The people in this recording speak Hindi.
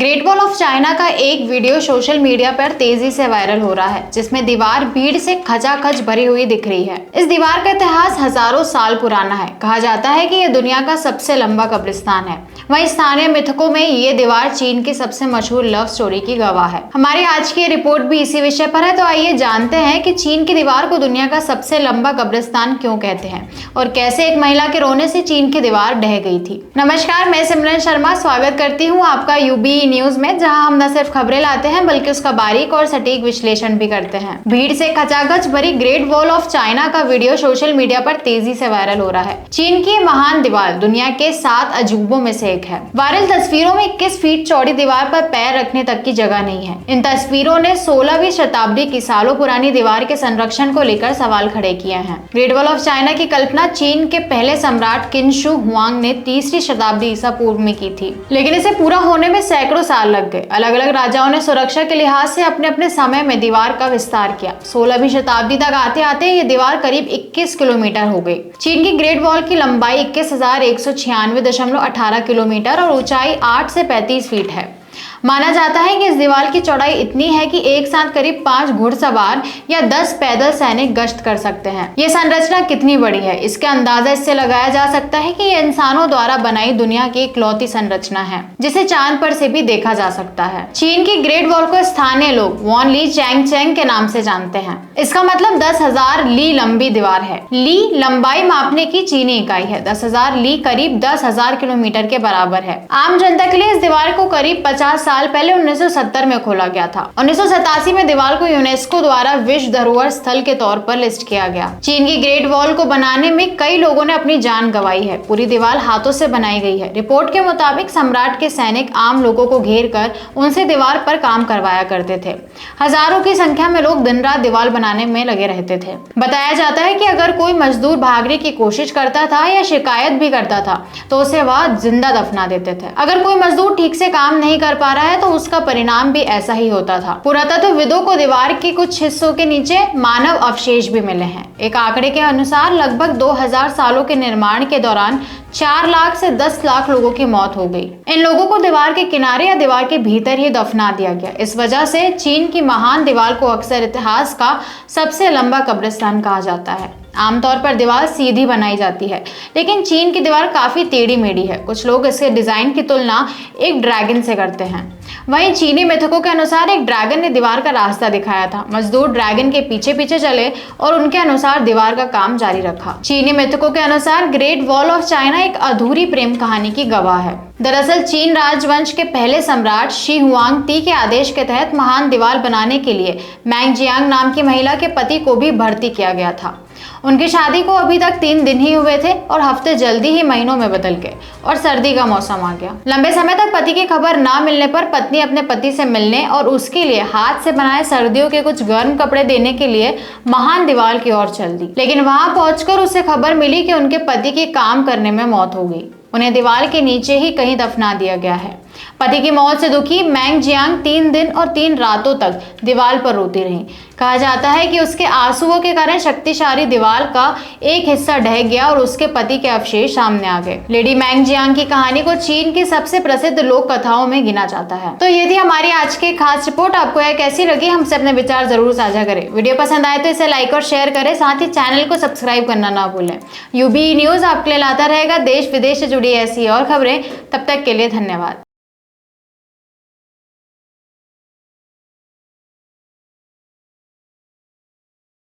ग्रेट वॉल ऑफ चाइना का एक वीडियो सोशल मीडिया पर तेजी से वायरल हो रहा है, जिसमें दीवार भीड़ से खचाखच भरी हुई दिख रही है। इस दीवार का इतिहास हजारों साल पुराना है। कहा जाता है कि यह दुनिया का सबसे लंबा कब्रिस्तान है। वहीं स्थानीय मिथकों में ये दीवार चीन की सबसे मशहूर लव स्टोरी की गवाह है। हमारी आज की रिपोर्ट भी इसी विषय पर है, तो आइए जानते हैं कि चीन की दीवार को दुनिया का सबसे लंबा कब्रिस्तान क्यों कहते हैं और कैसे एक महिला के रोने से चीन की दीवार ढह गई थी। नमस्कार, मैं सिमरन शर्मा स्वागत करती हूँ आपका यूबी न्यूज में, जहां हम न सिर्फ खबरें लाते हैं बल्कि उसका बारीक और सटीक विश्लेषण भी करते हैं। भीड़ से खचाखच भरी ग्रेट वॉल ऑफ चाइना का वीडियो सोशल मीडिया पर तेजी से वायरल हो रहा है। चीन की महान दीवार दुनिया के 7 अजूबों में से एक है। वायरल तस्वीरों में 21 फीट चौड़ी दीवार पर पैर रखने तक की जगह नहीं है। इन तस्वीरों ने 16वीं शताब्दी की सालों पुरानी दीवार के संरक्षण को लेकर सवाल खड़े किए हैं। ग्रेट वॉल ऑफ चाइना की कल्पना चीन के पहले सम्राट किन शू हुआंग ने 3री शताब्दी ईसा पूर्व में की थी, लेकिन इसे पूरा होने में सैकड़ों साल लग गए। अलग अलग राजाओं ने सुरक्षा के लिहाज से अपने अपने समय में दीवार का विस्तार किया। 16वीं शताब्दी तक आते आते ये दीवार करीब 21 किलोमीटर हो गई। चीन की ग्रेट वॉल की लंबाई 21,196.18 किलोमीटर और ऊंचाई 8 से 35 फीट है। माना जाता है कि इस दीवार की चौड़ाई इतनी है कि एक साथ करीब 5 घुड़सवार या 10 पैदल सैनिक गश्त कर सकते हैं। ये संरचना कितनी बड़ी है, इसका अंदाजा इससे लगाया जा सकता है कि ये इंसानों द्वारा बनाई दुनिया की इकलौती संरचना है, जिसे चांद पर से भी देखा जा सकता है। चीन की ग्रेट वॉल को स्थानीय लोग वॉन ली चैंग चैंग के नाम से जानते हैं। इसका मतलब 10,000 ली लंबी दीवार है। ली लंबाई मापने की चीनी इकाई है। 10,000 ली करीब 10,000 किलोमीटर के बराबर है। आम जनता के लिए इस दीवार को करीब 50 साल पहले 1970 में खोला गया था। 1987 में दीवार को यूनेस्को द्वारा विश्व धरोहर स्थल के तौर पर लिस्ट किया गया। चीन की ग्रेट वॉल को बनाने में कई लोगों ने अपनी जान गंवाई है। पूरी दीवार हाथों से बनाई गई है। रिपोर्ट के मुताबिक सम्राट के सैनिक आम लोगों को घेर कर उनसे दीवार पर काम करवाया करते थे। हजारों की संख्या में लोग दिन रात दीवार बनाने में लगे रहते थे। बताया जाता है कि अगर कोई मजदूर भागने की कोशिश करता था या शिकायत भी करता था तो उसे वह जिंदा दफना देते थे। अगर कोई मजदूर ठीक से काम नहीं कर पा रहा है तो उसका परिणाम भी ऐसा ही होता था। पुरातत्वविदों को दीवार के कुछ हिस्सों के नीचे मानव अवशेष भी मिले हैं। एक आंकड़े के अनुसार लगभग 2000 सालों के निर्माण के दौरान 4 लाख से 10 लाख लोगों की मौत हो गई। इन लोगों को दीवार के किनारे या दीवार के भीतर ही दफना दिया गया। इस वजह से चीन की महान दीवार को अक्सर इतिहास का सबसे लंबा कब्रिस्तान कहा जाता है। आमतौर पर दीवार सीधी बनाई जाती है, लेकिन चीन की दीवार काफी टेढ़ी मेढ़ी है। कुछ लोग इसके डिजाइन की तुलना एक ड्रैगन से करते हैं। वहीं चीनी मिथकों के अनुसार एक ड्रैगन ने दीवार का रास्ता दिखाया था। मजदूर ड्रैगन के पीछे पीछे चले और उनके अनुसार दीवार का काम जारी रखा। चीनी मिथकों के अनुसार ग्रेट वॉल ऑफ चाइना एक अधूरी प्रेम कहानी की गवाह है। दरअसल चीन राजवंश के पहले सम्राट शी हुआंगती के आदेश के तहत महान दीवार बनाने के लिए मैंग जियांग नाम की महिला के पति को भी भर्ती किया गया था। उनकी शादी को अभी तक 3 दिन ही हुए थे और हफ्ते जल्दी ही महीनों में बदल गए और सर्दी का मौसम आ गया। लंबे समय तक पति की खबर ना मिलने पर पत्नी अपने पति से मिलने और उसके लिए हाथ से बनाए सर्दियों के कुछ गर्म कपड़े देने के लिए महान दीवार की ओर चल दी। लेकिन वहां पहुंचकर उसे खबर मिली कि उनके पति की काम करने में मौत हो गई। उन्हें दीवार के नीचे ही कहीं दफना दिया गया है। पति की मौत से दुखी मैंग जियांग 3 दिन और 3 रातों तक दीवार पर रोती रही। कहा जाता है कि उसके आंसुओं के कारण शक्तिशाली दीवार का एक हिस्सा ढह गया और उसके पति के अवशेष सामने आ गए। लेडी मैंग जियांग की कहानी को चीन की सबसे प्रसिद्ध लोक कथाओं में गिना जाता है। तो ये थी हमारी आज की खास रिपोर्ट। आपको यह कैसी लगी, हमसे अपने विचार जरूर साझा करें। वीडियो पसंद आए तो इसे लाइक और शेयर करें, साथ ही चैनल को सब्सक्राइब करना ना भूलें। यूबी न्यूज आपके लिए लाता रहेगा देश विदेश से जुड़ी ऐसी और खबरें। तब तक के लिए धन्यवाद।